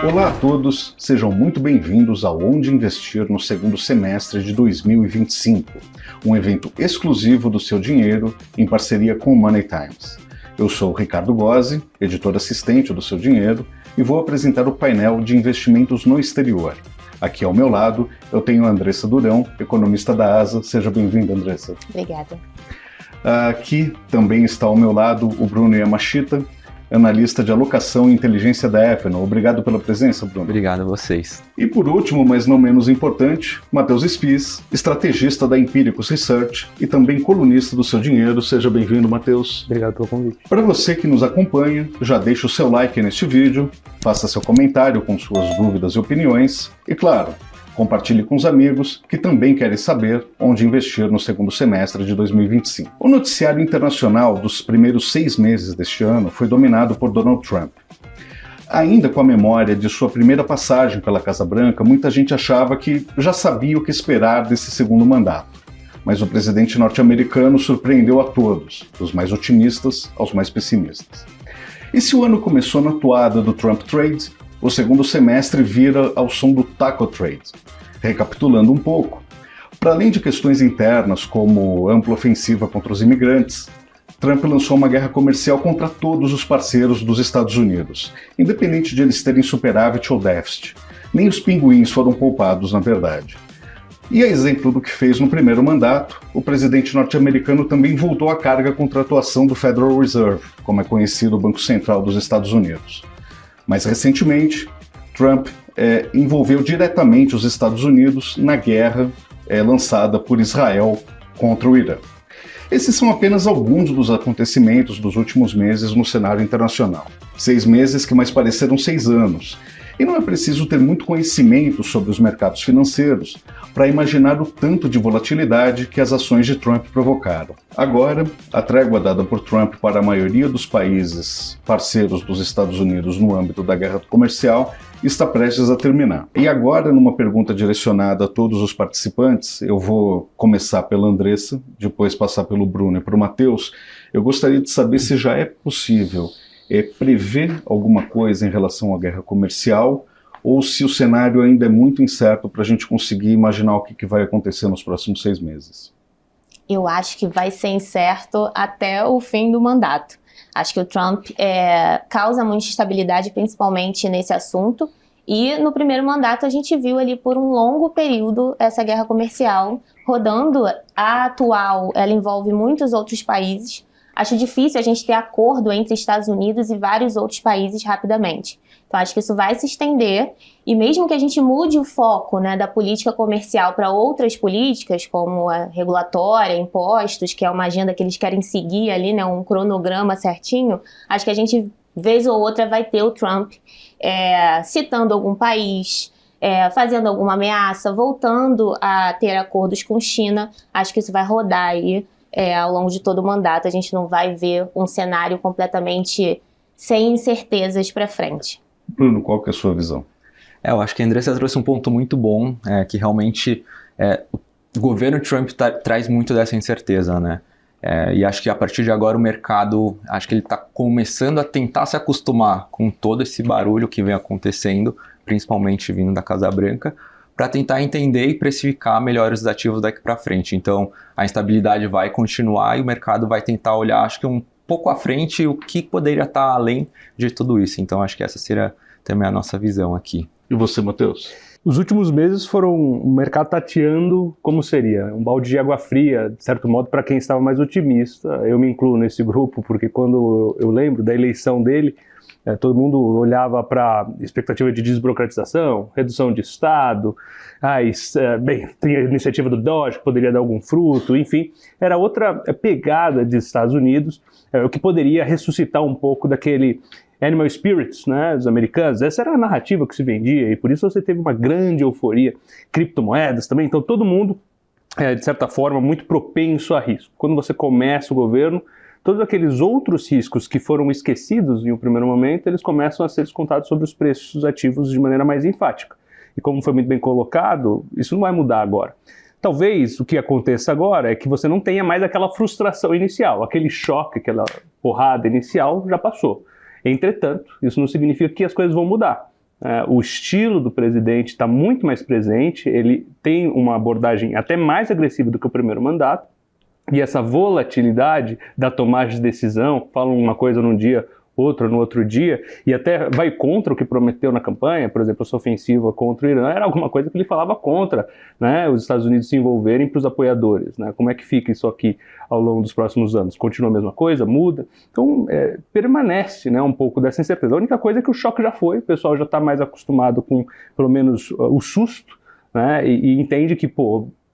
Olá a todos, sejam muito bem-vindos ao Onde Investir no segundo semestre de 2025, um evento exclusivo do Seu Dinheiro em parceria com o Money Times. Eu sou o Ricardo Gozzi, editor assistente do Seu Dinheiro, e vou apresentar o painel de investimentos no exterior. Aqui ao meu lado eu tenho a Andressa Durão, economista da ASA. Seja bem-vinda, Andressa. Obrigada. Aqui também está ao meu lado o Bruno Yamashita, analista de alocação e inteligência da Effernon. Obrigado pela presença, Bruno. Obrigado a vocês. E por último, mas não menos importante, Matheus Spies, estrategista da Empíricos Research e também colunista do Seu Dinheiro. Seja bem-vindo, Matheus. Obrigado pelo convite. Para você que nos acompanha, já deixa o seu like neste vídeo, faça seu comentário com suas dúvidas e opiniões e, claro, compartilhe com os amigos que também querem saber onde investir no segundo semestre de 2025. O noticiário internacional dos primeiros 6 meses deste ano foi dominado por Donald Trump. Ainda com a memória de sua primeira passagem pela Casa Branca, muita gente achava que já sabia o que esperar desse segundo mandato. Mas o presidente norte-americano surpreendeu a todos, dos mais otimistas aos mais pessimistas. E se o ano começou na toada do Trump Trade, o segundo semestre vira ao som do Taco Trade. Recapitulando um pouco, para além de questões internas como ampla ofensiva contra os imigrantes, Trump lançou uma guerra comercial contra todos os parceiros dos Estados Unidos, independente de eles terem superávit ou déficit. Nem os pinguins foram poupados, na verdade. E a exemplo do que fez no primeiro mandato, o presidente norte-americano também voltou à carga contra a atuação do Federal Reserve, como é conhecido o Banco Central dos Estados Unidos. Mais recentemente, Trump envolveu diretamente os Estados Unidos na guerra lançada por Israel contra o Irã. Esses são apenas alguns dos acontecimentos dos últimos meses no cenário internacional. 6 meses que mais pareceram 6 anos. E não é preciso ter muito conhecimento sobre os mercados financeiros para imaginar o tanto de volatilidade que as ações de Trump provocaram. Agora, a trégua dada por Trump para a maioria dos países parceiros dos Estados Unidos no âmbito da guerra comercial está prestes a terminar. E agora, numa pergunta direcionada a todos os participantes, eu vou começar pela Andressa, depois passar pelo Bruno e para o Matheus. Eu gostaria de saber se já é possível prever alguma coisa em relação à guerra comercial, ou se o cenário ainda é muito incerto para a gente conseguir imaginar o que vai acontecer nos próximos 6 meses. Eu acho que vai ser incerto até o fim do mandato. Acho que o Trump causa muita instabilidade, principalmente nesse assunto, e no primeiro mandato a gente viu ali por um longo período essa guerra comercial rodando. A atual, ela envolve muitos outros países. Acho difícil a gente ter acordo entre Estados Unidos e vários outros países rapidamente. Então acho que isso vai se estender, e mesmo que a gente mude o foco, né, da política comercial para outras políticas, como a regulatória, impostos, que é uma agenda que eles querem seguir ali, né, um cronograma certinho, acho que a gente, vez ou outra, vai ter o Trump citando algum país, fazendo alguma ameaça, voltando a ter acordos com China. Acho que isso vai rodar aí ao longo de todo o mandato. A gente não vai ver um cenário completamente sem incertezas para frente. Bruno, qual que é a sua visão? Eu acho que a Andressa trouxe um ponto muito bom, que realmente o governo Trump traz muito dessa incerteza, né? E acho que a partir de agora o mercado, acho que ele está começando a tentar se acostumar com todo esse barulho que vem acontecendo, principalmente vindo da Casa Branca, para tentar entender e precificar melhor os ativos daqui para frente. Então, a instabilidade vai continuar e o mercado vai tentar olhar, acho que um pouco à frente, o que poderia estar além de tudo isso. Então, acho que essa seria também a nossa visão aqui. E você, Matheus? Os últimos meses foram o mercado tateando como seria, um balde de água fria, de certo modo, para quem estava mais otimista. Eu me incluo nesse grupo, porque quando eu lembro da eleição dele, todo mundo olhava para a expectativa de desburocratização, redução de Estado, tem a iniciativa do DOGE que poderia dar algum fruto, enfim, era outra pegada dos Estados Unidos, o que poderia ressuscitar um pouco daquele animal spirits, né, dos americanos. Essa era a narrativa que se vendia, e por isso você teve uma grande euforia. Criptomoedas também, então todo mundo, de certa forma, muito propenso a risco. Quando você começa o governo, todos aqueles outros riscos que foram esquecidos em um primeiro momento, eles começam a ser descontados sobre os preços dos ativos de maneira mais enfática. E como foi muito bem colocado, isso não vai mudar agora. Talvez o que aconteça agora é que você não tenha mais aquela frustração inicial, aquele choque, aquela porrada inicial já passou. Entretanto, isso não significa que as coisas vão mudar. O estilo do presidente está muito mais presente, ele tem uma abordagem até mais agressiva do que o primeiro mandato, e essa volatilidade da tomada de decisão, falam uma coisa num dia, outra no outro dia, e até vai contra o que prometeu na campanha, por exemplo, essa ofensiva contra o Irã, era alguma coisa que ele falava contra, né, os Estados Unidos se envolverem para os apoiadores, né? Como é que fica isso aqui ao longo dos próximos anos? Continua a mesma coisa? Muda? Então, permanece, né, um pouco dessa incerteza. A única coisa é que o choque já foi, o pessoal já está mais acostumado com, pelo menos, o susto, né, e entende que,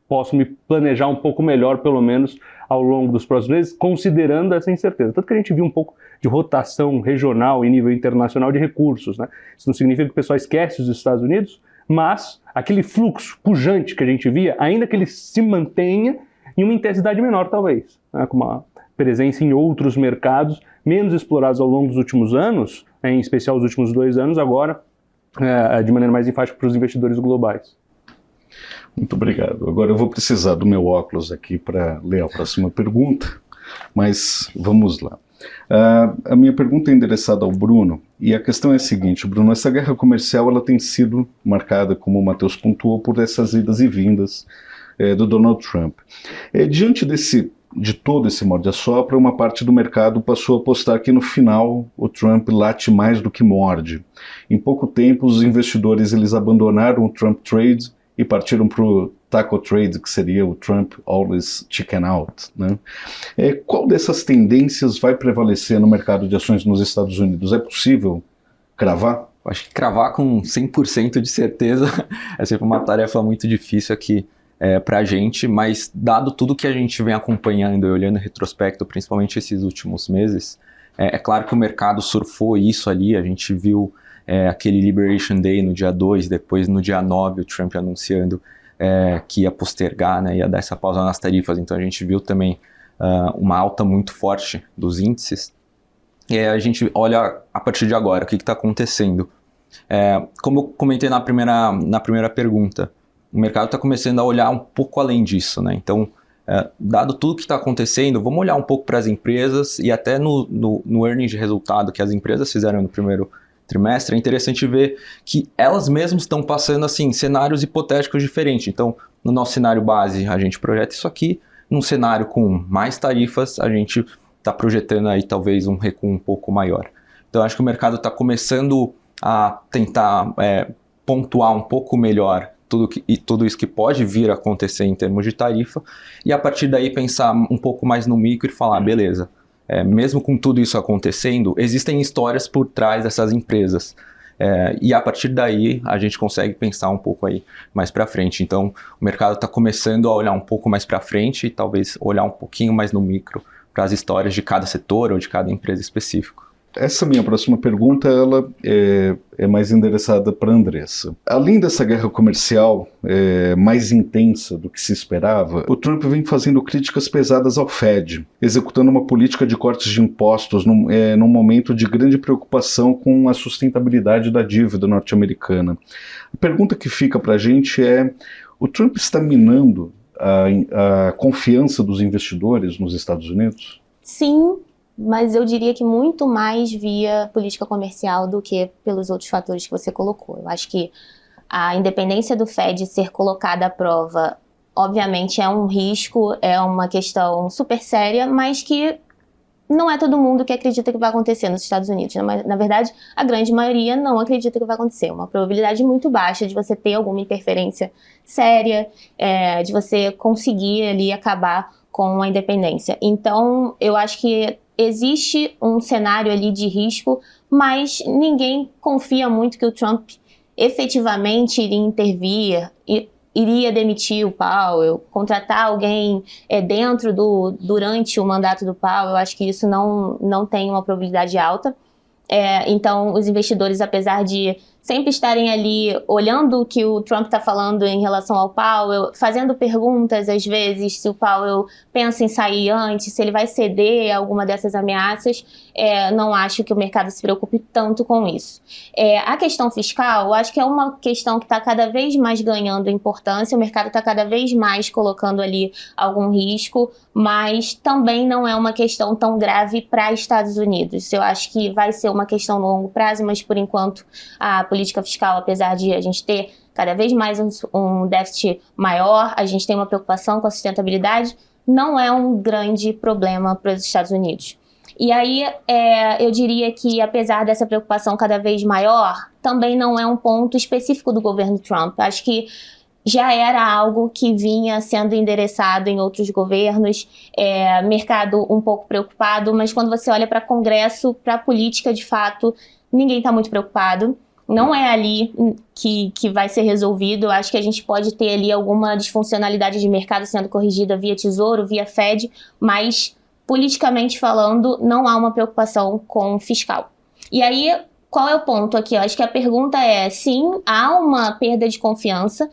posso me planejar um pouco melhor, pelo menos, ao longo dos próximos meses, considerando essa incerteza. Tanto que a gente viu um pouco de rotação regional em nível internacional de recursos, né? Isso não significa que o pessoal esquece os Estados Unidos, mas aquele fluxo pujante que a gente via, ainda que ele se mantenha em uma intensidade menor, talvez, né? Com uma presença em outros mercados menos explorados ao longo dos últimos anos, em especial os últimos 2 anos, agora de maneira mais enfática para os investidores globais. Muito obrigado. Agora eu vou precisar do meu óculos aqui para ler a próxima pergunta, mas vamos lá. A minha pergunta é endereçada ao Bruno, e a questão é a seguinte: Bruno, essa guerra comercial ela tem sido marcada, como o Matheus pontuou, por essas idas e vindas do Donald Trump. Diante de todo esse morde-a-sopra, uma parte do mercado passou a apostar que no final o Trump late mais do que morde. Em pouco tempo os investidores eles abandonaram o Trump Trade e partiram para o Taco Trade, que seria o Trump Always Chicken Out, né? Qual dessas tendências vai prevalecer no mercado de ações nos Estados Unidos? É possível cravar? Acho que cravar com 100% de certeza é sempre uma tarefa muito difícil aqui para a gente, mas dado tudo que a gente vem acompanhando e olhando em retrospecto, principalmente esses últimos meses, é claro que o mercado surfou isso ali, a gente viu aquele Liberation Day no dia 2, depois no dia 9 o Trump anunciando que ia postergar, né, ia dar essa pausa nas tarifas, então a gente viu também uma alta muito forte dos índices. E a gente olha a partir de agora, o que está acontecendo. Como eu comentei na primeira pergunta, o mercado está começando a olhar um pouco além disso, né? Então, dado tudo que está acontecendo, vamos olhar um pouco para as empresas e até no earnings de resultado que as empresas fizeram no primeiro trimestre, é interessante ver que elas mesmas estão passando assim, cenários hipotéticos diferentes. Então, no nosso cenário base, a gente projeta isso aqui, num cenário com mais tarifas, a gente está projetando aí talvez um recuo um pouco maior. Então, acho que o mercado está começando a tentar pontuar um pouco melhor tudo isso que pode vir a acontecer em termos de tarifa, e a partir daí pensar um pouco mais no micro e falar, beleza, mesmo com tudo isso acontecendo, existem histórias por trás dessas empresas. E a partir daí a gente consegue pensar um pouco aí mais para frente. Então o mercado está começando a olhar um pouco mais para frente e talvez olhar um pouquinho mais no micro para as histórias de cada setor ou de cada empresa específico. Essa minha próxima pergunta ela é mais endereçada para a Andressa. Além dessa guerra comercial mais intensa do que se esperava, o Trump vem fazendo críticas pesadas ao Fed, executando uma política de cortes de impostos num momento de grande preocupação com a sustentabilidade da dívida norte-americana. A pergunta que fica para a gente é: o Trump está minando a confiança dos investidores nos Estados Unidos? Sim, mas eu diria que muito mais via política comercial do que pelos outros fatores que você colocou. Eu acho que a independência do Fed ser colocada à prova, obviamente, é um risco, é uma questão super séria, mas que não é todo mundo que acredita que vai acontecer nos Estados Unidos. Na verdade, a grande maioria não acredita que vai acontecer. Uma probabilidade muito baixa de você ter alguma interferência séria, de você conseguir ali acabar com a independência. Então, eu acho que existe um cenário ali de risco, mas ninguém confia muito que o Trump efetivamente iria intervir, iria demitir o Powell, contratar alguém durante o mandato do Powell. Eu acho que isso não tem uma probabilidade alta. Então, os investidores, apesar de sempre estarem ali olhando o que o Trump está falando em relação ao Powell, fazendo perguntas às vezes se o Powell pensa em sair antes, se ele vai ceder a alguma dessas ameaças, não acho que o mercado se preocupe tanto com isso. A questão fiscal, eu acho que é uma questão que está cada vez mais ganhando importância, o mercado está cada vez mais colocando ali algum risco, mas também não é uma questão tão grave para Estados Unidos. Eu acho que vai ser uma questão no longo prazo, mas por enquanto a política fiscal, apesar de a gente ter cada vez mais um déficit maior, a gente tem uma preocupação com a sustentabilidade, não é um grande problema para os Estados Unidos. E aí, eu diria que, apesar dessa preocupação cada vez maior, também não é um ponto específico do governo Trump. Acho que já era algo que vinha sendo endereçado em outros governos, mercado um pouco preocupado, mas quando você olha para Congresso, para a política, de fato, ninguém está muito preocupado. Não é ali que vai ser resolvido. Acho que a gente pode ter ali alguma disfuncionalidade de mercado sendo corrigida via Tesouro, via Fed, mas politicamente falando, não há uma preocupação com o fiscal. E aí, qual é o ponto aqui? Eu acho que a pergunta é, sim, há uma perda de confiança,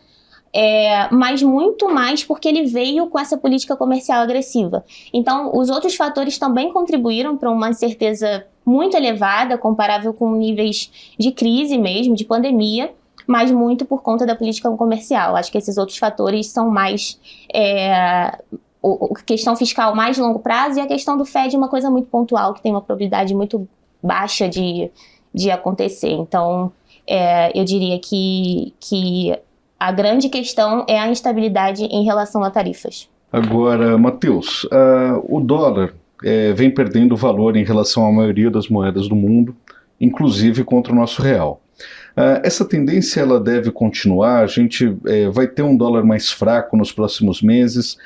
mas muito mais porque ele veio com essa política comercial agressiva. Então, os outros fatores também contribuíram para uma incerteza muito elevada, comparável com níveis de crise mesmo, de pandemia, mas muito por conta da política comercial. Acho que esses outros fatores são mais a questão fiscal mais longo prazo, e a questão do Fed é uma coisa muito pontual, que tem uma probabilidade muito baixa de acontecer. Então, eu diria que a grande questão é a instabilidade em relação a tarifas. Agora, Matheus, o dólar vem perdendo valor em relação à maioria das moedas do mundo, inclusive contra o nosso real. Essa tendência ela deve continuar? A gente vai ter um dólar mais fraco nos próximos meses?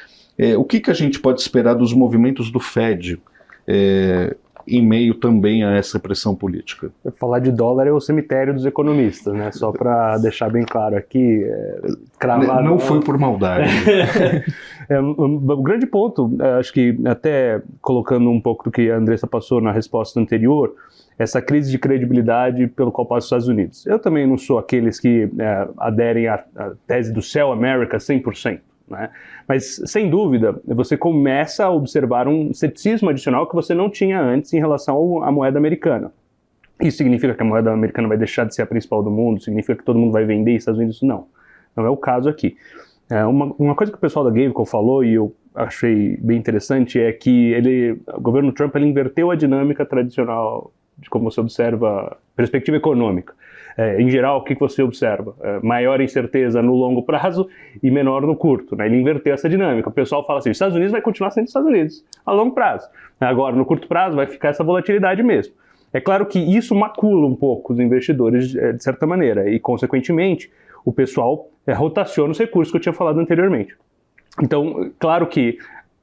O que a gente pode esperar dos movimentos do Fed em meio também a essa pressão política? Falar de dólar é o cemitério dos economistas, né? Só para deixar bem claro aqui. Cravar não foi por maldade. O grande ponto, acho que até colocando um pouco do que a Andressa passou na resposta anterior, essa crise de credibilidade pelo qual passa os Estados Unidos. Eu também não sou aqueles que aderem à tese do Sell America 100%. Né? Mas, sem dúvida, você começa a observar um ceticismo adicional que você não tinha antes em relação à moeda americana. Isso significa que a moeda americana vai deixar de ser a principal do mundo? Significa que todo mundo vai vender Estados Unidos? Não. Não é o caso aqui. Uma coisa que o pessoal da Gavekal falou e eu achei bem interessante é que o governo Trump inverteu a dinâmica tradicional de como você observa perspectiva econômica. Em geral, o que você observa? Maior incerteza no longo prazo e menor no curto. Né? Ele inverteu essa dinâmica. O pessoal fala assim, os Estados Unidos vai continuar sendo os Estados Unidos a longo prazo. Agora, no curto prazo, vai ficar essa volatilidade mesmo. É claro que isso macula um pouco os investidores, de certa maneira, e, consequentemente, o pessoal rotaciona os recursos que eu tinha falado anteriormente. Então, claro que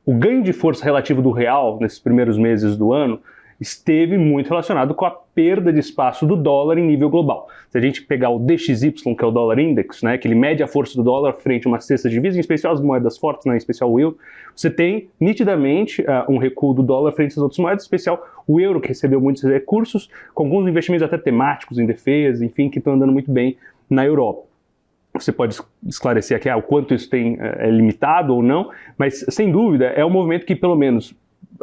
o ganho de força relativo do real nesses primeiros meses do ano esteve muito relacionado com a perda de espaço do dólar em nível global. Se a gente pegar o DXY, que é o dólar index, né, que ele mede a força do dólar frente a uma cesta de divisas, em especial as moedas fortes, né, em especial o euro, você tem nitidamente um recuo do dólar frente às outras moedas, em especial o euro, que recebeu muitos recursos, com alguns investimentos até temáticos em defesa, enfim, que estão andando muito bem na Europa. Você pode esclarecer aqui o quanto isso é limitado ou não, mas sem dúvida é um movimento que pelo menos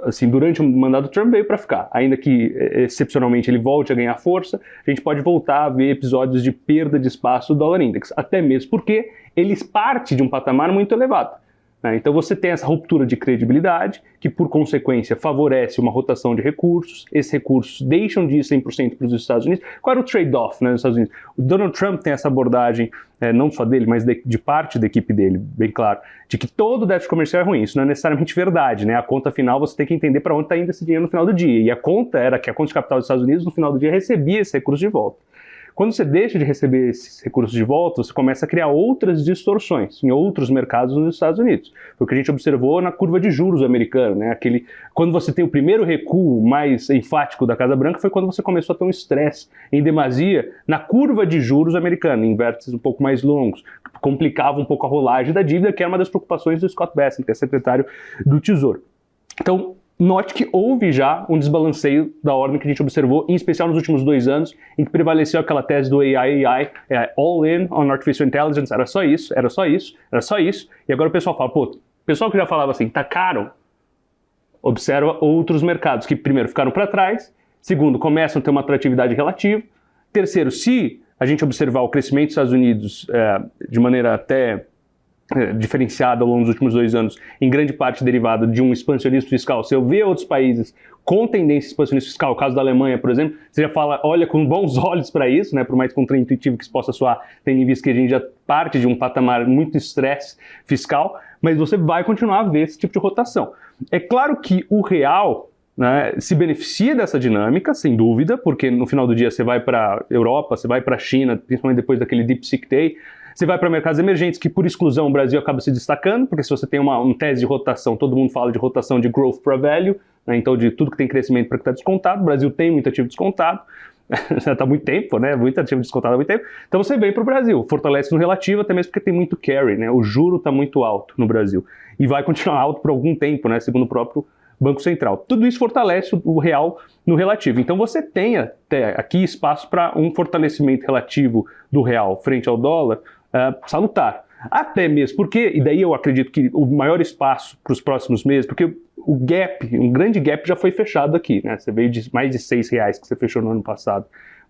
assim, durante o mandato do Trump veio para ficar. Ainda que, excepcionalmente, ele volte a ganhar força, a gente pode voltar a ver episódios de perda de espaço do dólar index, até mesmo porque ele parte de um patamar muito elevado. Né? Então você tem essa ruptura de credibilidade, que por consequência favorece uma rotação de recursos, esses recursos deixam de ir 100% para os Estados Unidos. Qual era o trade-off, né, nos Estados Unidos? O Donald Trump tem essa abordagem, não só dele, mas de parte da equipe dele, bem claro, de que todo déficit comercial é ruim. Isso não é necessariamente verdade, né? A conta final você tem que entender para onde está indo esse dinheiro no final do dia. E a conta era que a conta de capital dos Estados Unidos no final do dia recebia esse recurso de volta. Quando você deixa de receber esses recursos de volta, você começa a criar outras distorções em outros mercados nos Estados Unidos. Foi o que a gente observou na curva de juros americana, né? Quando você tem o primeiro recuo mais enfático da Casa Branca foi quando você começou a ter um estresse em demasia na curva de juros americana, em vértices um pouco mais longos, que complicava um pouco a rolagem da dívida, que era uma das preocupações do Scott Bessent, que é secretário do Tesouro. Então, note que houve já um desbalanceio da ordem que a gente observou, em especial nos últimos 2 anos, em que prevaleceu aquela tese do AI, all in on artificial intelligence, era só isso, e agora o pessoal fala, o pessoal que já falava assim, tá caro, observa outros mercados que primeiro ficaram para trás, segundo, começam a ter uma atratividade relativa, terceiro, se a gente observar o crescimento dos Estados Unidos de maneira até diferenciada ao longo dos últimos 2 anos, em grande parte derivada de um expansionismo fiscal. Se eu ver outros países com tendência expansionista fiscal, o caso da Alemanha, por exemplo, você já fala, olha com bons olhos para isso, né, por mais contraintuitivo que isso possa soar, tendo em vista que a gente já parte de um patamar muito estresse fiscal, mas você vai continuar a ver esse tipo de rotação. É claro que o real, né, se beneficia dessa dinâmica, sem dúvida, porque no final do dia você vai para a Europa, você vai para a China, principalmente depois daquele Deep Sick Day, você vai para mercados emergentes, que por exclusão o Brasil acaba se destacando, porque se você tem uma tese de rotação, todo mundo fala de rotação de growth para value, né, então de tudo que tem crescimento para que está descontado, o Brasil tem muito ativo descontado, já está há muito tempo, né, muito ativo descontado há muito tempo, então você vem para o Brasil, fortalece no relativo, até mesmo porque tem muito carry, né, o juro está muito alto no Brasil, e vai continuar alto por algum tempo, né, segundo o próprio Banco Central. Tudo isso fortalece o real no relativo. Então você tem até aqui espaço para um fortalecimento relativo do real frente ao dólar salutar. Até mesmo porque, e daí eu acredito que o maior espaço para os próximos meses, porque o gap, um grande gap já foi fechado aqui, né? Você veio de mais de R$6 que você fechou no ano passado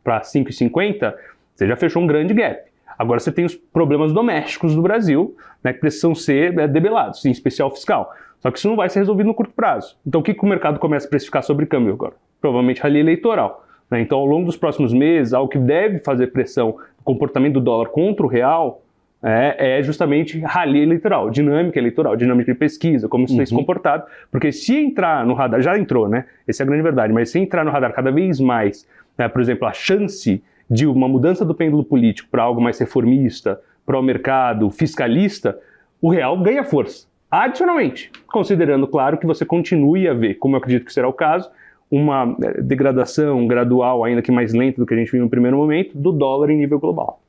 para 5,50, você já fechou um grande gap. Agora você tem os problemas domésticos do Brasil, né, que precisam ser debelados, em especial fiscal. Só que isso não vai ser resolvido no curto prazo. Então o que o mercado começa a precificar sobre câmbio agora? Provavelmente rally eleitoral. Né? Então ao longo dos próximos meses, algo que deve fazer pressão no comportamento do dólar contra o real é justamente rally eleitoral, dinâmica de pesquisa, como isso tem se comportado. Porque se entrar no radar, já entrou, né? Essa é a grande verdade, mas se entrar no radar cada vez mais, né, por exemplo, a chance de uma mudança do pêndulo político para algo mais reformista, pró-mercado, fiscalista, o real ganha força. Adicionalmente, considerando, claro, que você continue a ver, como eu acredito que será o caso, uma degradação gradual, ainda que mais lenta do que a gente viu no primeiro momento, do dólar em nível global.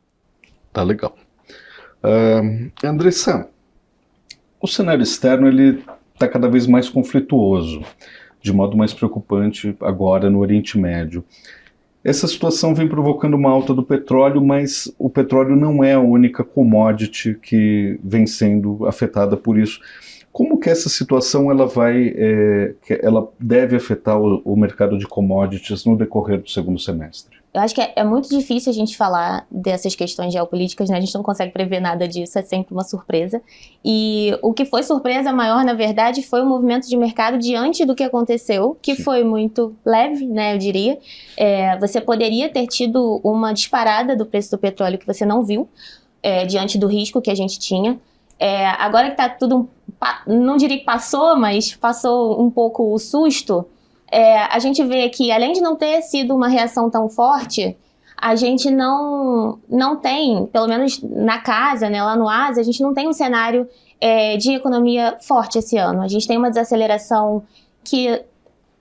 Tá legal. Andressa, o cenário externo está cada vez mais conflituoso, de modo mais preocupante agora no Oriente Médio. Essa situação vem provocando uma alta do petróleo, mas o petróleo não é a única commodity que vem sendo afetada por isso. Como que essa situação ela deve afetar o mercado de commodities no decorrer do segundo semestre? Eu acho que é muito difícil a gente falar dessas questões geopolíticas, né? A gente não consegue prever nada disso, é sempre uma surpresa. E o que foi surpresa maior, na verdade, foi o movimento de mercado diante do que aconteceu, que foi muito leve, né, eu diria. Você poderia ter tido uma disparada do preço do petróleo que você não viu, diante do risco que a gente tinha. Agora que está tudo, não diria que passou, mas passou um pouco o susto, a gente vê que, além de não ter sido uma reação tão forte, a gente não tem, pelo menos na casa, né, lá no Ásia, a gente não tem um cenário de economia forte esse ano. A gente tem uma desaceleração que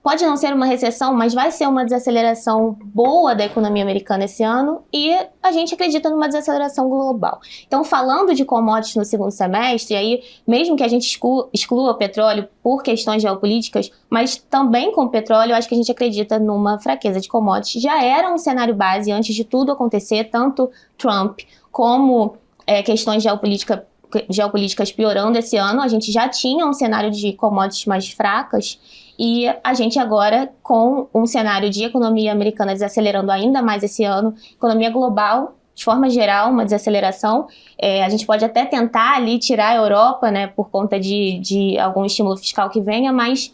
pode não ser uma recessão, mas vai ser uma desaceleração boa da economia americana esse ano, e a gente acredita numa desaceleração global. Então, falando de commodities no segundo semestre, aí, mesmo que a gente exclua o petróleo por questões geopolíticas, mas também com o petróleo, eu acho que a gente acredita numa fraqueza de commodities. Já era um cenário base antes de tudo acontecer, tanto Trump como questões geopolíticas piorando esse ano. A gente já tinha um cenário de commodities mais fracas, e a gente agora, com um cenário de economia americana desacelerando ainda mais esse ano, economia global, de forma geral, uma desaceleração. A gente pode até tentar ali tirar a Europa, né, por conta de algum estímulo fiscal que venha, mas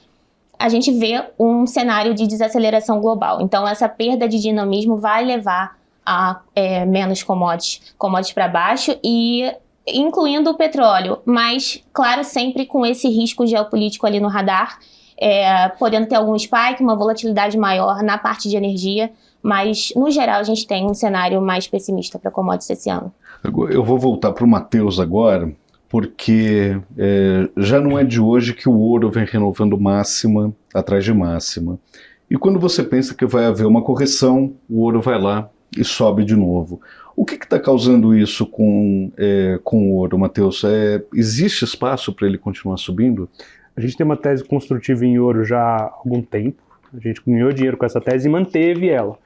a gente vê um cenário de desaceleração global. Então, essa perda de dinamismo vai levar a menos commodities para baixo, e incluindo o petróleo, mas, claro, sempre com esse risco geopolítico ali no radar, podendo ter algum spike, uma volatilidade maior na parte de energia, mas, no geral, a gente tem um cenário mais pessimista para commodities esse ano. Eu vou voltar para o Matheus agora, porque já não é de hoje que o ouro vem renovando máxima atrás de máxima. E quando você pensa que vai haver uma correção, o ouro vai lá e sobe de novo. O que está causando isso com o ouro, Matheus? Existe espaço para ele continuar subindo? A gente tem uma tese construtiva em ouro já há algum tempo. A gente ganhou dinheiro com essa tese e manteve ela.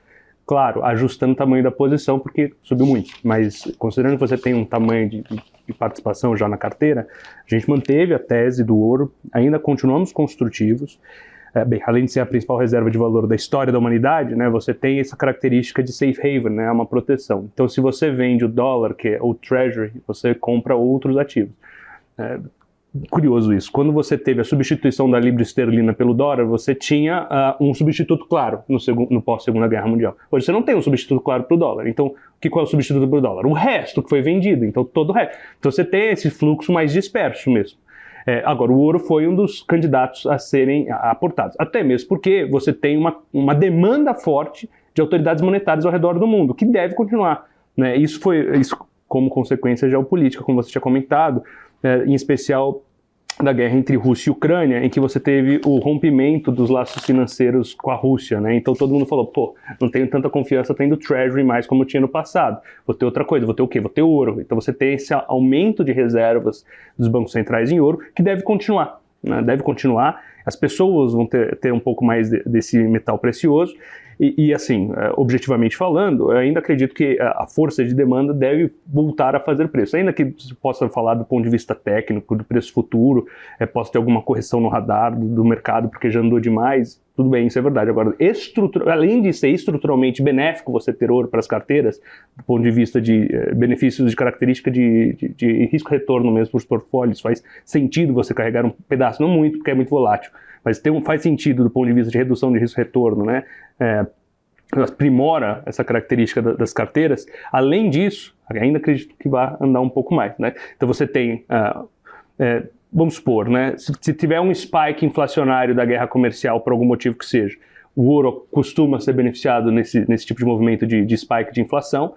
Claro, ajustando o tamanho da posição, porque subiu muito. Mas considerando que você tem um tamanho de participação já na carteira, a gente manteve a tese do ouro, ainda continuamos construtivos. Bem, além de ser a principal reserva de valor da história da humanidade, né, você tem essa característica de safe haven, né, uma proteção. Então, se você vende o dólar, que é o treasury, você compra outros ativos. Curioso isso. Quando você teve a substituição da libra esterlina pelo dólar, você tinha um substituto claro no pós-Segunda Guerra Mundial. Hoje você não tem um substituto claro para o dólar. Então, qual é o substituto para o dólar? O resto que foi vendido. Então, todo o resto. Então, você tem esse fluxo mais disperso mesmo. Agora, o ouro foi um dos candidatos a serem aportados. Até mesmo porque você tem uma demanda forte de autoridades monetárias ao redor do mundo, que deve continuar, né? Isso como consequência geopolítica, como você tinha comentado, em especial da guerra entre Rússia e Ucrânia, em que você teve o rompimento dos laços financeiros com a Rússia, né? Então todo mundo falou, não tenho tanta confiança tendo Treasury mais como tinha no passado. Vou ter outra coisa, vou ter o quê? Vou ter ouro. Então você tem esse aumento de reservas dos bancos centrais em ouro, que deve continuar, né? Deve continuar. As pessoas vão ter um pouco mais desse metal precioso. E assim, objetivamente falando, eu ainda acredito que a força de demanda deve voltar a fazer preço. Ainda que se possa falar do ponto de vista técnico, do preço futuro, possa ter alguma correção no radar do mercado, porque já andou demais, tudo bem, isso é verdade. Agora, além de ser estruturalmente benéfico você ter ouro para as carteiras, do ponto de vista de benefícios de característica de risco-retorno mesmo para os portfólios, faz sentido você carregar um pedaço, não muito, porque é muito volátil, mas faz sentido do ponto de vista de redução de risco-retorno, né? Aprimora essa característica das carteiras. Além disso, ainda acredito que vai andar um pouco mais, né? Então você tem, vamos supor, né? Se tiver um spike inflacionário da guerra comercial por algum motivo que seja, o ouro costuma ser beneficiado nesse tipo de movimento de spike de inflação.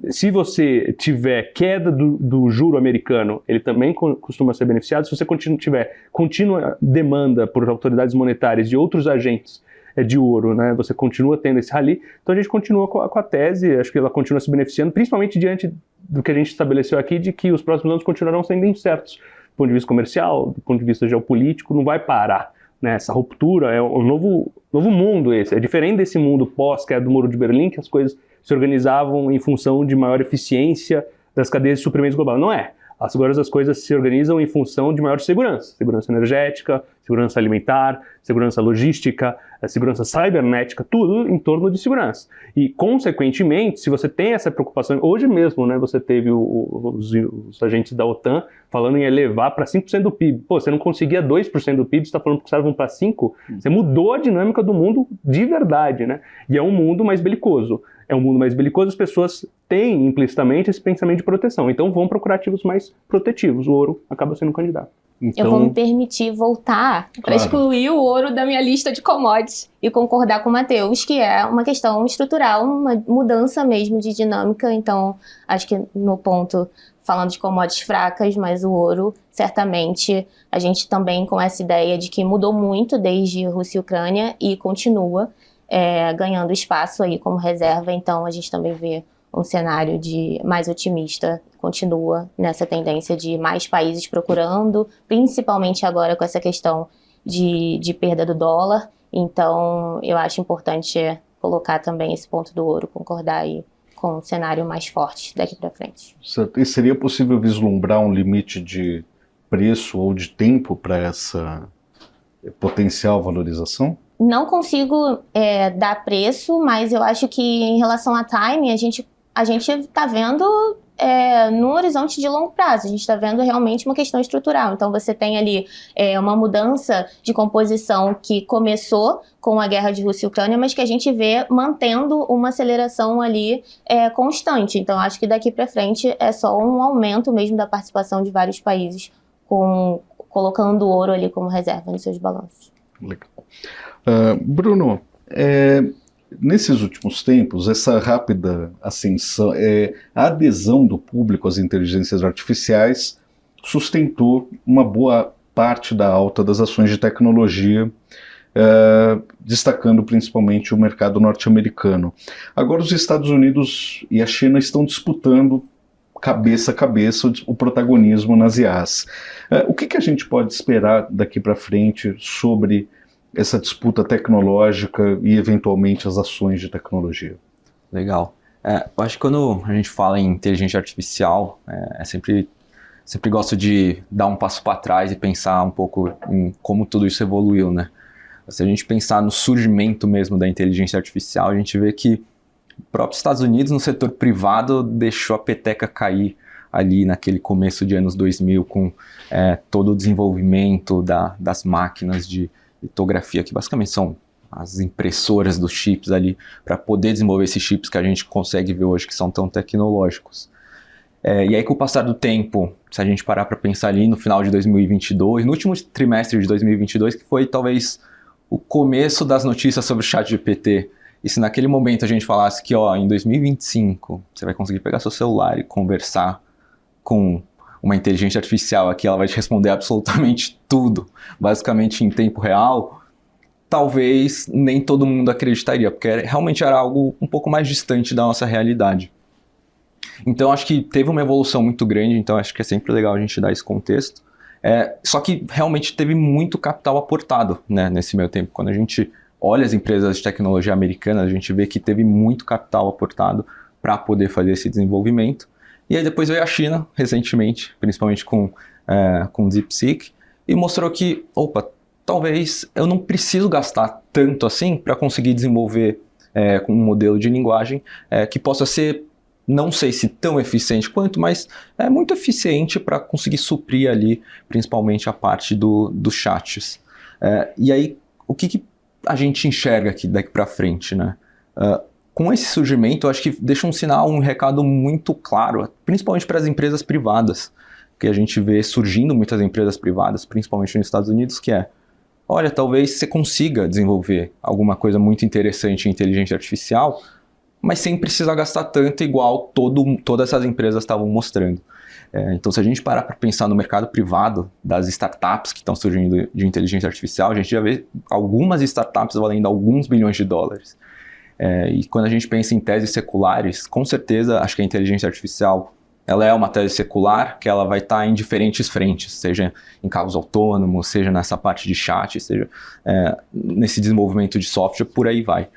Se você tiver queda do juro americano, ele também costuma ser beneficiado. Se você tiver contínua demanda por autoridades monetárias de outros agentes de ouro, né, você continua tendo esse rally. Então a gente continua com a tese, acho que ela continua se beneficiando, principalmente diante do que a gente estabeleceu aqui, de que os próximos anos continuarão sendo incertos do ponto de vista comercial, do ponto de vista geopolítico, não vai parar, né? Essa ruptura é um novo mundo esse, é diferente desse mundo pós-queda do Muro de Berlim, que as coisas se organizavam em função de maior eficiência das cadeias de suprimentos globais. Não é. Agora as coisas se organizam em função de maior segurança. Segurança energética, segurança alimentar, segurança logística, segurança cibernética, tudo em torno de segurança. E, consequentemente, se você tem essa preocupação, hoje mesmo, né, você teve os agentes da OTAN falando em elevar para 5% do PIB. Você não conseguia 2% do PIB, você está falando que os caras vão para 5%. Você mudou a dinâmica do mundo de verdade, né? E é um mundo mais belicoso. É um mundo mais belicoso, as pessoas têm implicitamente esse pensamento de proteção. Então vão procurar ativos mais protetivos. O ouro acaba sendo um candidato. Então, eu vou me permitir voltar para excluir o ouro da minha lista de commodities e concordar com o Matheus, que é uma questão estrutural, uma mudança mesmo de dinâmica. Então, acho que no ponto, falando de commodities fracas, mas o ouro, certamente, a gente também com essa ideia de que mudou muito desde Rússia e Ucrânia e continua ganhando espaço aí como reserva. Então, a gente também vê um cenário mais otimista, continua nessa tendência de mais países procurando, principalmente agora com essa questão de perda do dólar. Então, eu acho importante colocar também esse ponto do ouro, concordar aí com um cenário mais forte daqui para frente. Certo. E seria possível vislumbrar um limite de preço ou de tempo para essa potencial valorização? Não consigo dar preço, mas eu acho que em relação a timing, a gente está vendo no horizonte de longo prazo, a gente está vendo realmente uma questão estrutural. Então você tem ali uma mudança de composição que começou com a guerra de Rússia e Ucrânia, mas que a gente vê mantendo uma aceleração ali constante. Então acho que daqui para frente é só um aumento mesmo da participação de vários países colocando o ouro ali como reserva nos seus balanços. Legal. Bruno, nesses últimos tempos, essa rápida ascensão, a adesão do público às inteligências artificiais sustentou uma boa parte da alta das ações de tecnologia, destacando principalmente o mercado norte-americano. Agora os Estados Unidos e a China estão disputando cabeça a cabeça o protagonismo nas IAs. O que a gente pode esperar daqui para frente sobre essa disputa tecnológica e, eventualmente, as ações de tecnologia? Legal. Eu acho que quando a gente fala em inteligência artificial, sempre gosto de dar um passo para trás e pensar um pouco em como tudo isso evoluiu, né? Se a gente pensar no surgimento mesmo da inteligência artificial, a gente vê que o próprio Estados Unidos, no setor privado, deixou a peteca cair ali naquele começo de anos 2000 com todo o desenvolvimento das máquinas de litografia, que basicamente são as impressoras dos chips ali, para poder desenvolver esses chips que a gente consegue ver hoje que são tão tecnológicos. E aí, com o passar do tempo, se a gente parar para pensar ali no final de 2022, no último trimestre de 2022, que foi talvez o começo das notícias sobre o ChatGPT, e se naquele momento a gente falasse que em 2025 você vai conseguir pegar seu celular e conversar com uma inteligência artificial aqui, ela vai te responder absolutamente tudo, basicamente em tempo real, talvez nem todo mundo acreditaria, porque realmente era algo um pouco mais distante da nossa realidade. Então acho que teve uma evolução muito grande, então acho que é sempre legal a gente dar esse contexto. Só que realmente teve muito capital aportado, né, nesse meio tempo. Quando a gente olha as empresas de tecnologia americanas, a gente vê que teve muito capital aportado para poder fazer esse desenvolvimento. E aí depois veio a China, recentemente, principalmente com DeepSeek, e mostrou que, talvez eu não preciso gastar tanto assim para conseguir desenvolver um modelo de linguagem que possa ser, não sei se tão eficiente quanto, mas é muito eficiente para conseguir suprir ali, principalmente a parte dos chats. E aí, o que a gente enxerga aqui daqui para frente, né? Com esse surgimento, eu acho que deixa um sinal, um recado muito claro, principalmente para as empresas privadas, que a gente vê surgindo muitas empresas privadas, principalmente nos Estados Unidos, que olha, talvez você consiga desenvolver alguma coisa muito interessante em inteligência artificial, mas sem precisar gastar tanto igual todas essas empresas estavam mostrando. Então, se a gente parar para pensar no mercado privado das startups que estão surgindo de inteligência artificial, a gente já vê algumas startups valendo alguns bilhões de dólares. E quando a gente pensa em teses seculares, com certeza, acho que a inteligência artificial ela é uma tese secular que ela vai estar em diferentes frentes, seja em carros autônomos, seja nessa parte de chat, seja nesse desenvolvimento de software, por aí vai.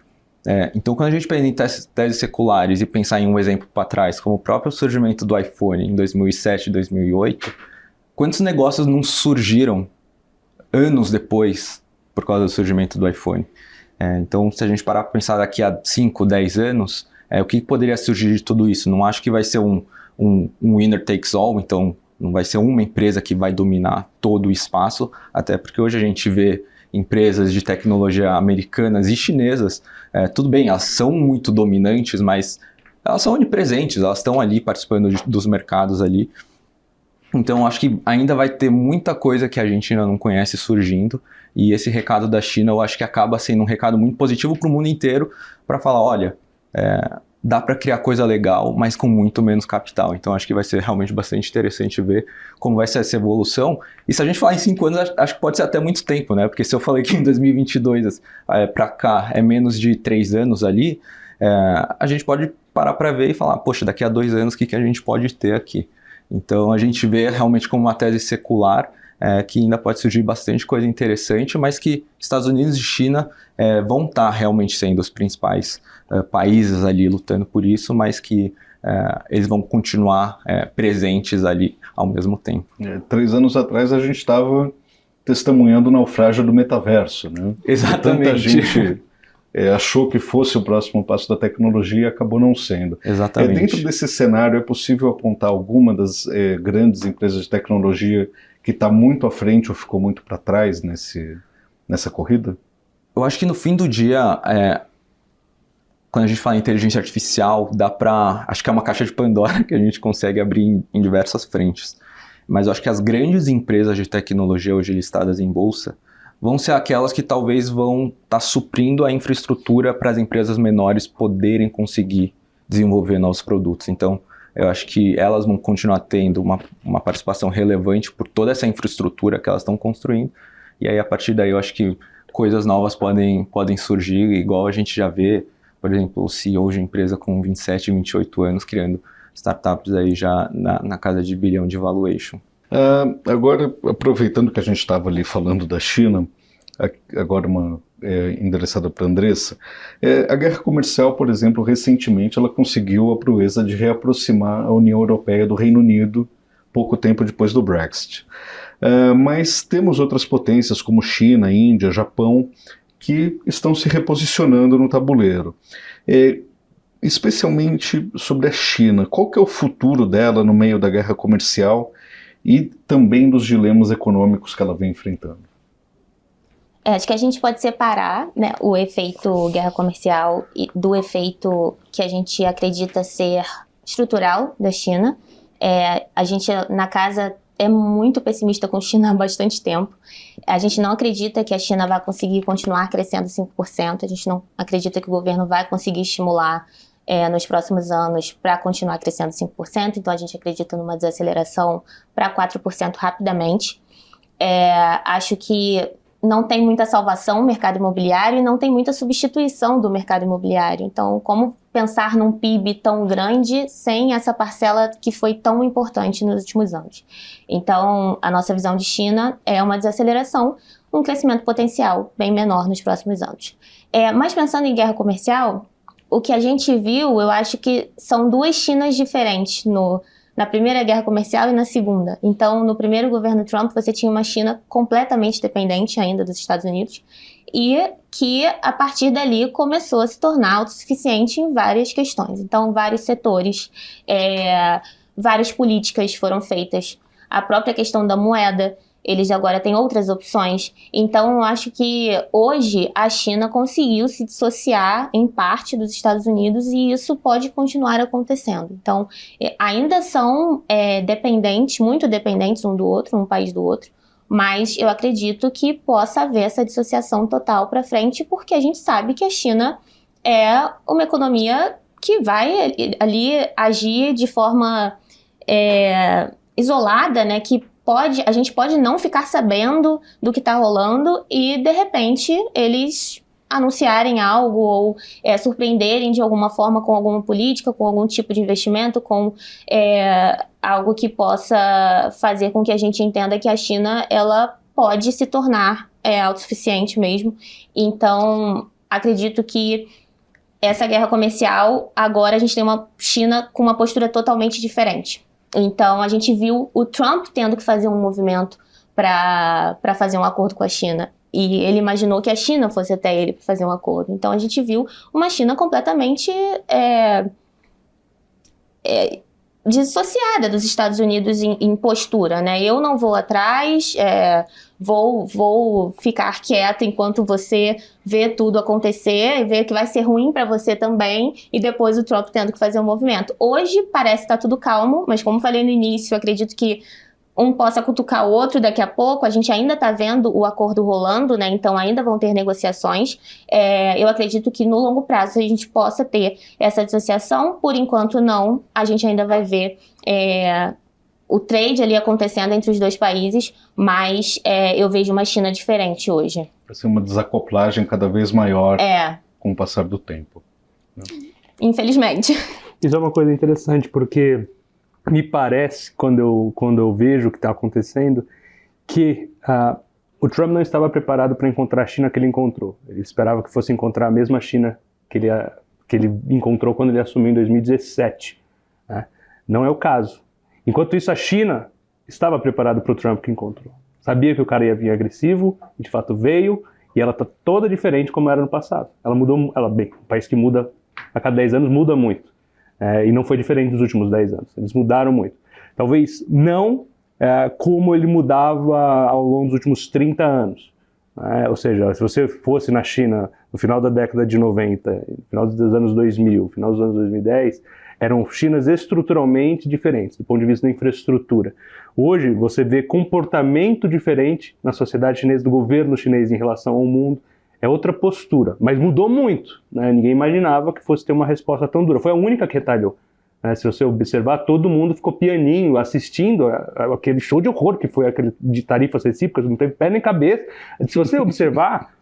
Então, quando a gente pensa em teses seculares e pensar em um exemplo para trás, como o próprio surgimento do iPhone em 2007, 2008, quantos negócios não surgiram anos depois por causa do surgimento do iPhone? Então, se a gente parar para pensar daqui a 5, 10 anos, o que poderia surgir de tudo isso? Não acho que vai ser um winner takes all, então não vai ser uma empresa que vai dominar todo o espaço, até porque hoje a gente vê empresas de tecnologia americanas e chinesas, tudo bem, elas são muito dominantes, mas elas são onipresentes, elas estão ali participando dos mercados ali. Então, acho que ainda vai ter muita coisa que a gente ainda não conhece surgindo, e esse recado da China, eu acho que acaba sendo um recado muito positivo para o mundo inteiro, para falar, olha, dá para criar coisa legal, mas com muito menos capital. Então, acho que vai ser realmente bastante interessante ver como vai ser essa evolução. E se a gente falar em 5 anos, acho que pode ser até muito tempo, né? Porque se eu falei que em 2022 para cá é menos de 3 anos ali, a gente pode parar para ver e falar, poxa, daqui a 2 anos o que a gente pode ter aqui? Então, a gente vê realmente como uma tese secular, que ainda pode surgir bastante coisa interessante, mas que Estados Unidos e China vão estar realmente sendo os principais países ali lutando por isso, mas que eles vão continuar presentes ali ao mesmo tempo. 3 anos atrás a gente estava testemunhando o naufrágio do metaverso, né? Exatamente. Tanta gente achou que fosse o próximo passo da tecnologia e acabou não sendo. Exatamente. Dentro desse cenário, é possível apontar alguma das grandes empresas de tecnologia que está muito à frente ou ficou muito para trás nessa corrida? Eu acho que no fim do dia, quando a gente fala em inteligência artificial, acho que é uma caixa de Pandora que a gente consegue abrir em diversas frentes. Mas eu acho que as grandes empresas de tecnologia hoje listadas em bolsa vão ser aquelas que talvez vão estar suprindo a infraestrutura para as empresas menores poderem conseguir desenvolver novos produtos. Então, eu acho que elas vão continuar tendo uma participação relevante por toda essa infraestrutura que elas estão construindo. E aí, a partir daí, eu acho que coisas novas podem surgir, igual a gente já vê, por exemplo, o CEO de empresa com 27, 28 anos criando startups aí já na casa de bilhão de valuation. Agora, aproveitando que a gente estava ali falando da China, agora uma endereçada para a Andressa, a guerra comercial, por exemplo, recentemente ela conseguiu a proeza de reaproximar a União Europeia do Reino Unido pouco tempo depois do Brexit. Mas temos outras potências como China, Índia, Japão, que estão se reposicionando no tabuleiro. especialmente sobre a China. Qual que é o futuro dela no meio da guerra comercial e também dos dilemas econômicos que ela vem enfrentando? Acho que a gente pode separar, né, o efeito guerra comercial do efeito que a gente acredita ser estrutural da China. A gente, na casa, é muito pessimista com a China há bastante tempo. A gente não acredita que a China vai conseguir continuar crescendo 5%. A gente não acredita que o governo vai conseguir estimular nos próximos anos para continuar crescendo 5%. Então, a gente acredita numa desaceleração para 4% rapidamente. Acho que não tem muita salvação no mercado imobiliário e não tem muita substituição do mercado imobiliário. Então, como pensar num PIB tão grande sem essa parcela que foi tão importante nos últimos anos? Então, a nossa visão de China é uma desaceleração, um crescimento potencial bem menor nos próximos anos. Mas pensando em guerra comercial, o que a gente viu, eu acho que são duas Chinas diferentes na primeira guerra comercial e na segunda. Então, no primeiro governo Trump, você tinha uma China completamente dependente ainda dos Estados Unidos e que, a partir dali, começou a se tornar autossuficiente em várias questões. Então, vários setores, várias políticas foram feitas. A própria questão da moeda, eles agora têm outras opções. Então, eu acho que hoje a China conseguiu se dissociar em parte dos Estados Unidos e isso pode continuar acontecendo. Então, ainda são dependentes, muito dependentes um do outro, um país do outro, mas eu acredito que possa haver essa dissociação total para frente, porque a gente sabe que a China é uma economia que vai ali agir de forma isolada, né, que a gente pode não ficar sabendo do que está rolando e, de repente, eles anunciarem algo ou surpreenderem de alguma forma com alguma política, com algum tipo de investimento, com algo que possa fazer com que a gente entenda que a China ela pode se tornar autossuficiente mesmo. Então, acredito que essa guerra comercial, agora a gente tem uma China com uma postura totalmente diferente. Então, a gente viu o Trump tendo que fazer um movimento para fazer um acordo com a China. E ele imaginou que a China fosse até ele para fazer um acordo. Então, a gente viu uma China completamente dissociada dos Estados Unidos em postura, né? Eu não vou atrás, vou ficar quieta enquanto você vê tudo acontecer e vê que vai ser ruim para você também, e depois o Trump tendo que fazer um movimento. Hoje parece estar tudo calmo, mas como falei no início, eu acredito que um possa cutucar o outro daqui a pouco. A gente ainda está vendo o acordo rolando, né? Então ainda vão ter negociações. Eu acredito que no longo prazo a gente possa ter essa dissociação. Por enquanto não, a gente ainda vai ver o trade ali acontecendo entre os dois países, mas eu vejo uma China diferente hoje. Vai ser uma desacoplagem cada vez maior com o passar do tempo. Infelizmente. Isso é uma coisa interessante, porque me parece, quando eu vejo o que está acontecendo, que o Trump não estava preparado para encontrar a China que ele encontrou. Ele esperava que fosse encontrar a mesma China que ele encontrou quando ele assumiu em 2017. Né? Não é o caso. Enquanto isso, a China estava preparada para o Trump que encontrou. Sabia que o cara ia vir agressivo, e de fato veio, e ela está toda diferente como era no passado. Ela mudou, bem, um país que muda a cada 10 anos muda muito. E não foi diferente dos últimos 10 anos. Eles mudaram muito. Talvez não como ele mudava ao longo dos últimos 30 anos. Ou seja, se você fosse na China no final da década de 90, no final dos anos 2000, no final dos anos 2010, eram Chinas estruturalmente diferentes, do ponto de vista da infraestrutura. Hoje, você vê comportamento diferente na sociedade chinesa, do governo chinês em relação ao mundo. É outra postura, mas mudou muito, né? Ninguém imaginava que fosse ter uma resposta tão dura. Foi a única que retalhou. Se você observar, todo mundo ficou pianinho, assistindo aquele show de horror que foi aquele de tarifas recíprocas, não teve pé nem cabeça. Se você observar,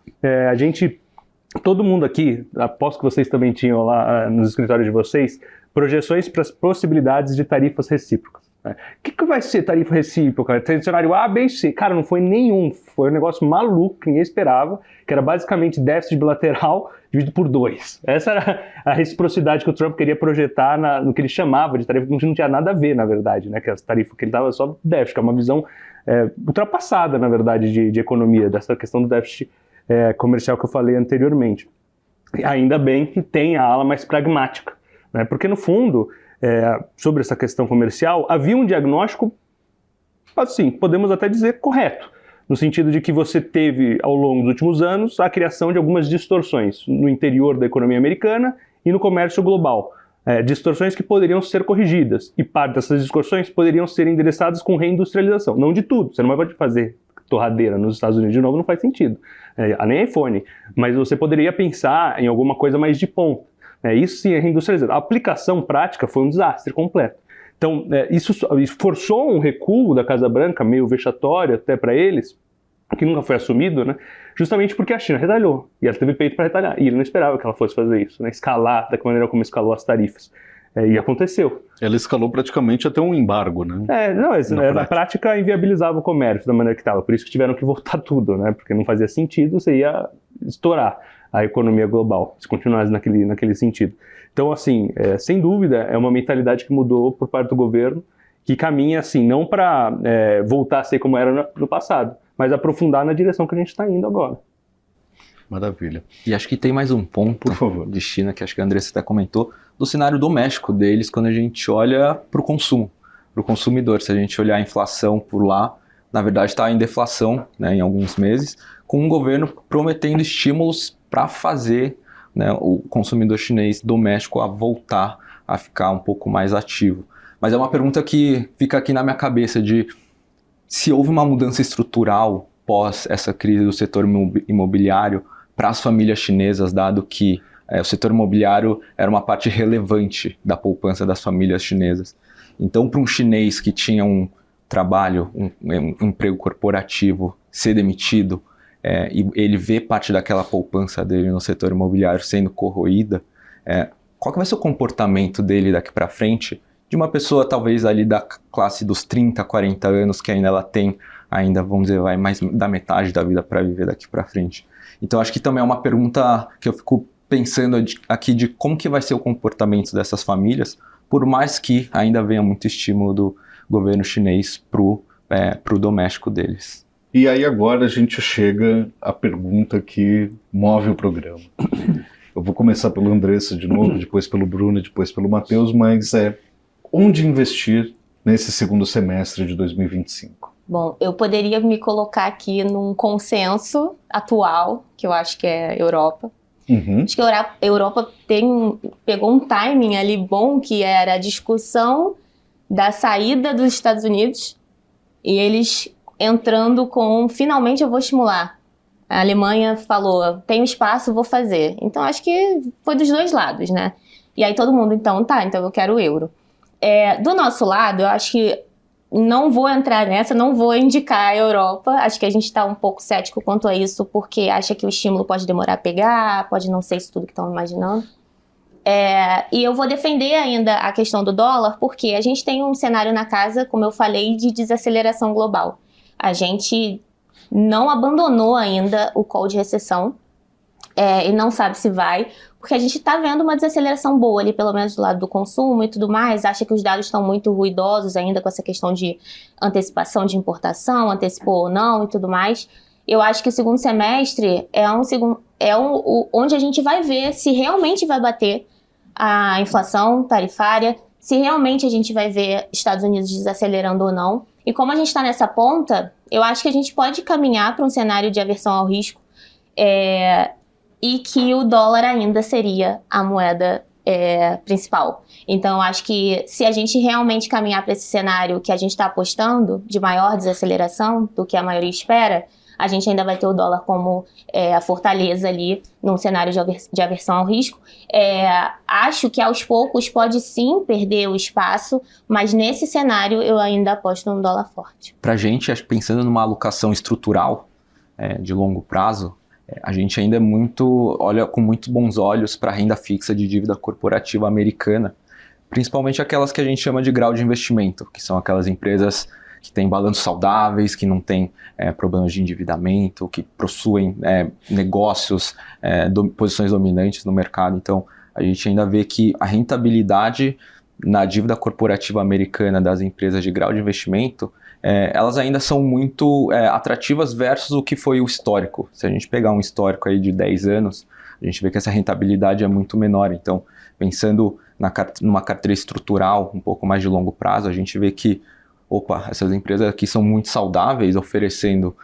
todo mundo aqui, aposto que vocês também tinham lá nos escritórios de vocês, projeções para as possibilidades de tarifas recíprocas. O que vai ser tarifa recíproca? Tem cenário A, B e C. Cara, não foi nenhum. Foi um negócio maluco que ninguém esperava, que era basicamente déficit bilateral dividido por 2. Essa era a reciprocidade que o Trump queria projetar no que ele chamava de tarifa, que não tinha nada a ver, na verdade, né? Que as tarifas que ele dava só déficit, que é uma visão ultrapassada, na verdade, de economia, dessa questão do déficit comercial que eu falei anteriormente. E ainda bem que tem a ala mais pragmática. né? Porque no fundo, sobre essa questão comercial, havia um diagnóstico, assim, podemos até dizer correto, no sentido de que você teve, ao longo dos últimos anos, a criação de algumas distorções no interior da economia americana e no comércio global. Distorções que poderiam ser corrigidas, e parte dessas distorções poderiam ser endereçadas com reindustrialização. Não de tudo, você não pode fazer torradeira nos Estados Unidos de novo, não faz sentido, nem iPhone, mas você poderia pensar em alguma coisa mais de ponta. Isso sim é reindustrializado. A aplicação prática foi um desastre completo. Então, isso forçou um recuo da Casa Branca, meio vexatório até para eles, que nunca foi assumido, né? Justamente porque a China retalhou, e ela teve peito para retalhar, e ele não esperava que ela fosse fazer isso, né? Escalar da maneira como escalou as tarifas. E aconteceu. Ela escalou praticamente até um embargo, né? Na prática inviabilizava o comércio da maneira que estava, por isso que tiveram que voltar tudo, né? Porque não fazia sentido, você ia estourar a economia global, se continuasse naquele sentido. Então, assim, sem dúvida, é uma mentalidade que mudou por parte do governo, que caminha, assim, não para voltar a ser como era no passado, mas aprofundar na direção que a gente está indo agora. Maravilha. E acho que tem mais um ponto, por favor, de China, que acho que a Andressa até comentou, do cenário doméstico deles, quando a gente olha para o consumo, para o consumidor. Se a gente olhar a inflação por lá, na verdade está em deflação, né, em alguns meses, com o governo prometendo estímulos para fazer, né, o consumidor chinês doméstico a voltar a ficar um pouco mais ativo. Mas é uma pergunta que fica aqui na minha cabeça de se houve uma mudança estrutural pós essa crise do setor imobiliário para as famílias chinesas, dado que o setor imobiliário era uma parte relevante da poupança das famílias chinesas. Então, para um chinês que tinha um trabalho, um emprego corporativo, ser demitido, e ele vê parte daquela poupança dele no setor imobiliário sendo corroída, qual que vai ser o comportamento dele daqui para frente de uma pessoa talvez ali da classe dos 30, 40 anos, que ainda ela tem, vamos dizer, vai mais da metade da vida para viver daqui para frente. Então acho que também é uma pergunta que eu fico pensando aqui de como que vai ser o comportamento dessas famílias, por mais que ainda venha muito estímulo do governo chinês pro doméstico deles. E aí agora a gente chega à pergunta que move o programa. Eu vou começar pelo Andressa de novo, depois pelo Bruno e depois pelo Matheus, mas onde investir nesse segundo semestre de 2025? Bom, eu poderia me colocar aqui num consenso atual, que eu acho que é a Europa. Acho que a Europa pegou um timing ali bom, que era a discussão da saída dos Estados Unidos e eles entrando com, finalmente eu vou estimular. A Alemanha falou, tenho espaço, vou fazer. Então acho que foi dos dois lados, né? E aí todo mundo, então eu quero o euro. Do nosso lado, eu acho que não vou entrar nessa, não vou indicar a Europa. Acho que a gente está um pouco cético quanto a isso, porque acha que o estímulo pode demorar a pegar, pode não ser isso tudo que estão imaginando. E eu vou defender ainda a questão do dólar, porque a gente tem um cenário na casa, como eu falei, de desaceleração global. A gente não abandonou ainda o call de recessão, e não sabe se vai, porque a gente está vendo uma desaceleração boa ali, pelo menos do lado do consumo e tudo mais. Acha que os dados estão muito ruidosos ainda com essa questão de antecipação de importação, antecipou ou não e tudo mais. Eu acho que o segundo semestre onde a gente vai ver se realmente vai bater a inflação tarifária, se realmente a gente vai ver Estados Unidos desacelerando ou não. E como a gente está nessa ponta, eu acho que a gente pode caminhar para um cenário de aversão ao risco, e que o dólar ainda seria a moeda principal. Então, eu acho que se a gente realmente caminhar para esse cenário que a gente está apostando, de maior desaceleração do que a maioria espera, a gente ainda vai ter o dólar como a fortaleza ali num cenário de aversão ao risco. Acho que aos poucos pode sim perder o espaço, mas nesse cenário eu ainda aposto num dólar forte. Para a gente, acho que pensando numa alocação estrutural de longo prazo, a gente ainda olha com muito bons olhos para a renda fixa de dívida corporativa americana, principalmente aquelas que a gente chama de grau de investimento, que são aquelas empresas que têm balanços saudáveis, que não têm problemas de endividamento, que possuem negócios, posições dominantes no mercado. Então, a gente ainda vê que a rentabilidade na dívida corporativa americana das empresas de grau de investimento, elas ainda são muito atrativas versus o que foi o histórico. Se a gente pegar um histórico aí de 10 anos, a gente vê que essa rentabilidade é muito menor. Então, pensando numa carteira estrutural um pouco mais de longo prazo, a gente vê que essas empresas aqui são muito saudáveis, oferecendo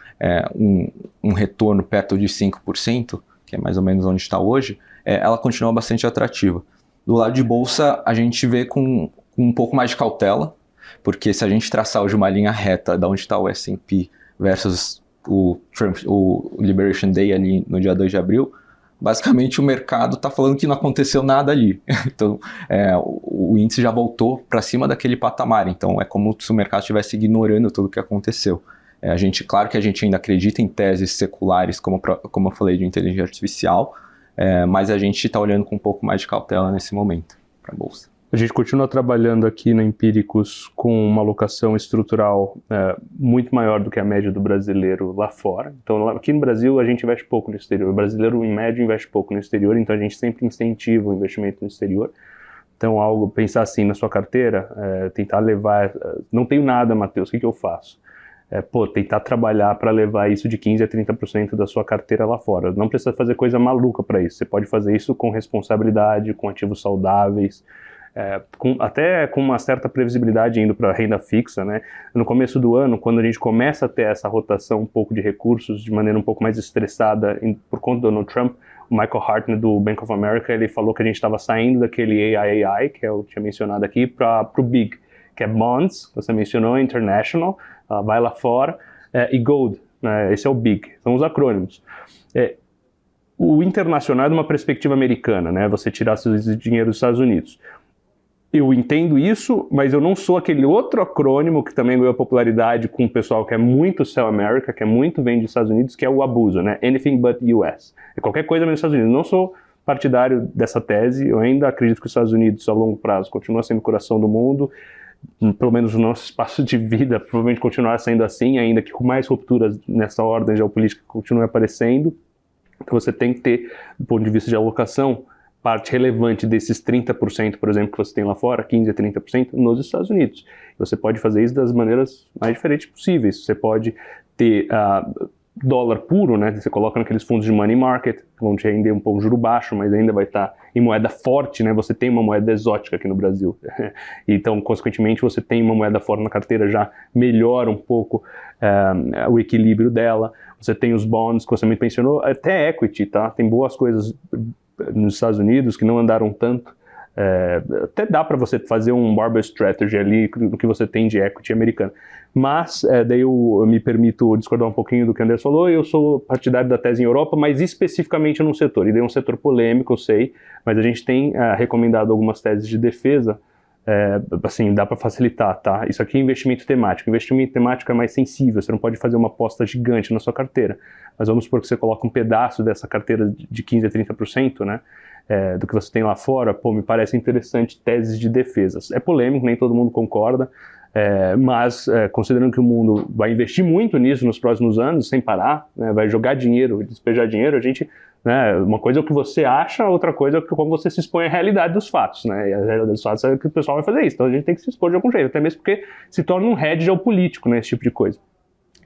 um retorno perto de 5%, que é mais ou menos onde está hoje, ela continua bastante atrativa. Do lado de bolsa, a gente vê com um pouco mais de cautela, porque se a gente traçar hoje uma linha reta de onde está o S&P versus o Liberation Day ali no dia 2 de abril, basicamente o mercado está falando que não aconteceu nada ali. Então, o índice já voltou para cima daquele patamar. Então, é como se o mercado estivesse ignorando tudo o que aconteceu. Claro que a gente ainda acredita em teses seculares, como eu falei, de inteligência artificial, mas a gente está olhando com um pouco mais de cautela nesse momento para a Bolsa. A gente continua trabalhando aqui na Empíricos com uma alocação estrutural muito maior do que a média do brasileiro lá fora. Então, aqui no Brasil, a gente investe pouco no exterior. O brasileiro, em média, investe pouco no exterior, então a gente sempre incentiva o investimento no exterior. Então, pensar assim na sua carteira, tentar levar... não tenho nada, Matheus, o que eu faço? Tentar trabalhar para levar isso de 15% a 30% da sua carteira lá fora. Não precisa fazer coisa maluca para isso. Você pode fazer isso com responsabilidade, com ativos saudáveis, até com uma certa previsibilidade indo para a renda fixa, né? No começo do ano, quando a gente começa a ter essa rotação um pouco de recursos de maneira um pouco mais estressada por conta do Donald Trump, o Michael Hartnett do Bank of America, ele falou que a gente estava saindo daquele AIAI, que eu tinha mencionado aqui, para o BIG, que é Bonds, você mencionou, International, vai lá fora, e Gold, né? Esse é o BIG, são os acrônimos. O internacional é de uma perspectiva americana, né? Você tirar seu dinheiro dos Estados Unidos. Eu entendo isso, mas eu não sou aquele outro acrônimo que também ganhou popularidade com o pessoal que é muito Sell America, que é muito vem dos Estados Unidos, que é o abuso, né? Anything but US. É qualquer coisa menos Estados Unidos. Não sou partidário dessa tese, eu ainda acredito que os Estados Unidos, a longo prazo, continua sendo o coração do mundo, pelo menos no nosso espaço de vida, provavelmente continuará sendo assim, ainda que com mais rupturas nessa ordem geopolítica continue aparecendo. Então você tem que ter, do ponto de vista de alocação, parte relevante desses 30%, por exemplo, que você tem lá fora, 15% a 30%, nos Estados Unidos. Você pode fazer isso das maneiras mais diferentes possíveis. Você pode ter dólar puro, né? Você coloca naqueles fundos de money market, vão te render um pouco juro baixo, mas ainda vai estar em moeda forte, né? Você tem uma moeda exótica aqui no Brasil. Então, consequentemente, você tem uma moeda fora na carteira, já melhora um pouco o equilíbrio dela. Você tem os bonds, que você me mencionou, até equity, tá? Tem boas coisas nos Estados Unidos que não andaram tanto. Até dá para você fazer um barbell strategy ali no que você tem de equity americano. Mas daí eu me permito discordar um pouquinho do que o Anderson falou. Eu sou partidário da tese em Europa, mas especificamente num setor. E daí é um setor polêmico, eu sei, mas a gente tem recomendado algumas teses de defesa. Assim, dá para facilitar, tá? Isso aqui é investimento temático. Investimento temático é mais sensível, você não pode fazer uma aposta gigante na sua carteira. Mas vamos supor que você coloca um pedaço dessa carteira de 15% a 30%, né? Do que você tem lá fora, me parece interessante teses de defesas. É polêmico, nem todo mundo concorda, mas considerando que o mundo vai investir muito nisso nos próximos anos, sem parar, né, vai jogar dinheiro, despejar dinheiro, a gente, né, uma coisa é o que você acha, outra coisa é como você se expõe à realidade dos fatos, né, e a realidade dos fatos é que o pessoal vai fazer isso, então a gente tem que se expor de algum jeito, até mesmo porque se torna um hedge geopolítico, né, esse tipo de coisa.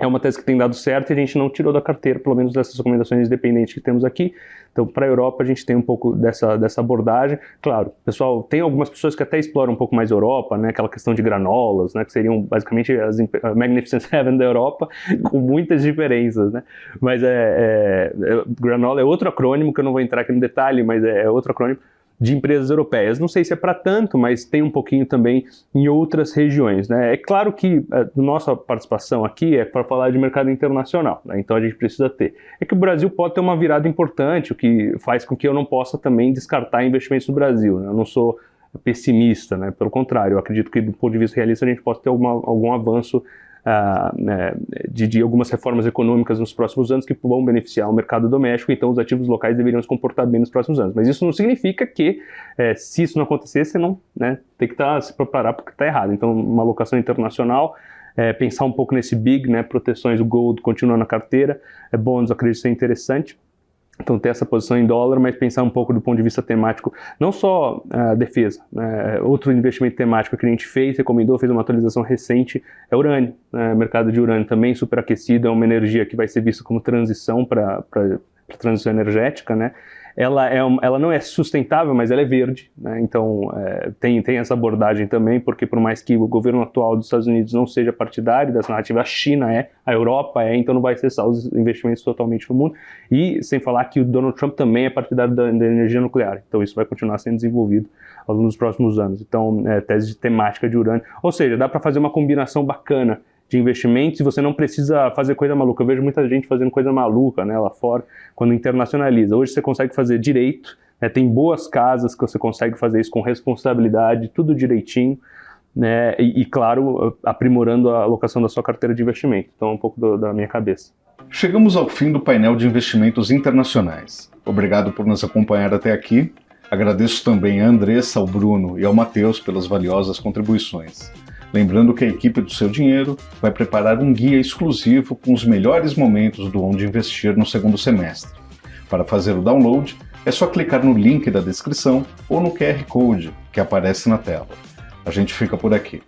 É uma tese que tem dado certo e a gente não tirou da carteira, pelo menos dessas recomendações independentes que temos aqui. Então, para a Europa, a gente tem um pouco dessa abordagem. Claro, pessoal, tem algumas pessoas que até exploram um pouco mais a Europa, né? Aquela questão de granolas, né? Que seriam basicamente a Magnificent Seven da Europa, com muitas diferenças, né? Mas granola é outro acrônimo, que eu não vou entrar aqui no detalhe, mas é outro acrônimo de empresas europeias. Não sei se é para tanto, mas tem um pouquinho também em outras regiões, né? É claro que nossa participação aqui é para falar de mercado internacional, né? Então a gente precisa ter. É que o Brasil pode ter uma virada importante, o que faz com que eu não possa também descartar investimentos no Brasil, né? Eu não sou pessimista, né? Pelo contrário, eu acredito que do ponto de vista realista a gente possa ter algum avanço de algumas reformas econômicas nos próximos anos que vão beneficiar o mercado doméstico, então os ativos locais deveriam se comportar bem nos próximos anos. Mas isso não significa que, se isso não acontecer, você não, né, tem que se preparar porque está errado. Então, uma alocação internacional, pensar um pouco nesse BIG, né, proteções, o Gold continua na carteira, bonds, acredito ser interessante. Então, ter essa posição em dólar, mas pensar um pouco do ponto de vista temático, não só defesa. Outro investimento temático que a gente recomendou, fez uma atualização recente, é urânio. Mercado de urânio também superaquecido, é uma energia que vai ser vista como transição para transição energética, né? ela não é sustentável, mas ela é verde, né? Então tem essa abordagem também, porque por mais que o governo atual dos Estados Unidos não seja partidário dessa narrativa, a China a Europa então não vai cessar os investimentos totalmente no mundo, e sem falar que o Donald Trump também é partidário da energia nuclear, então isso vai continuar sendo desenvolvido ao longo dos próximos anos. Então, tese de temática de urânio, ou seja, dá para fazer uma combinação bacana de investimentos e você não precisa fazer coisa maluca. Eu vejo muita gente fazendo coisa maluca, né, lá fora, quando internacionaliza. Hoje você consegue fazer direito, né, tem boas casas que você consegue fazer isso com responsabilidade, tudo direitinho, né, e claro, aprimorando a alocação da sua carteira de investimento. Então é um pouco da minha cabeça. Chegamos ao fim do painel de investimentos internacionais. Obrigado por nos acompanhar até aqui. Agradeço também a Andressa, ao Bruno e ao Matheus pelas valiosas contribuições. Lembrando que a equipe do Seu Dinheiro vai preparar um guia exclusivo com os melhores momentos do Onde Investir no segundo semestre. Para fazer o download, é só clicar no link da descrição ou no QR Code que aparece na tela. A gente fica por aqui.